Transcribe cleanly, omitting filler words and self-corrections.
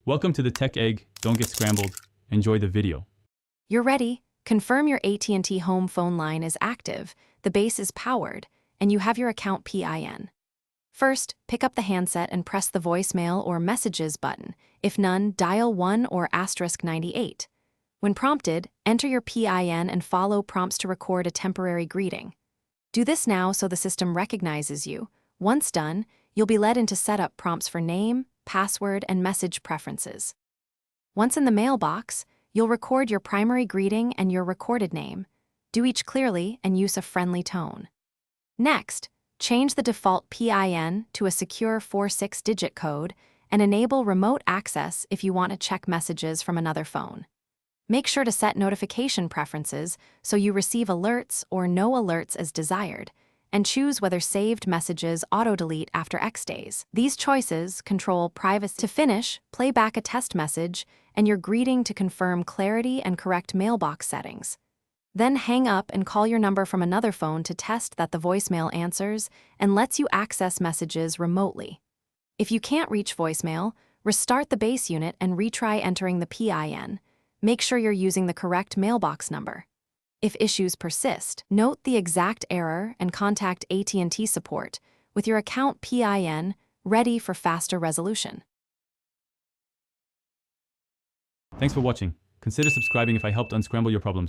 Welcome to the Tech Egg. Don't get scrambled. Enjoy the video. You're ready. Confirm your AT&T home phone line is active, the base is powered, and you have your account PIN. First, pick up the handset and press the voicemail or messages button. If none, dial 1 or *98. When prompted, enter your PIN and follow prompts to record a temporary greeting. Do this now so the system recognizes you. Once done, you'll be led into setup prompts for name, password, and message preferences. Once in the mailbox, you'll record your primary greeting and your recorded name. Do each clearly and use a friendly tone. Next, change the default PIN to a secure 4-6-digit code and enable remote access if you want to check messages from another phone. Make sure to set notification preferences so you receive alerts or no alerts as desired, and choose whether saved messages auto-delete after X days. These choices control privacy. To finish, play back a test message and your greeting to confirm clarity and correct mailbox settings. Then hang up and call your number from another phone to test that the voicemail answers and lets you access messages remotely. If you can't reach voicemail, restart the base unit and retry entering the PIN. Make sure you're using the correct mailbox number. If issues persist, note the exact error and contact AT&T support with your account PIN ready for faster resolution. Thanks for watching. Consider subscribing if I helped unscramble your problems.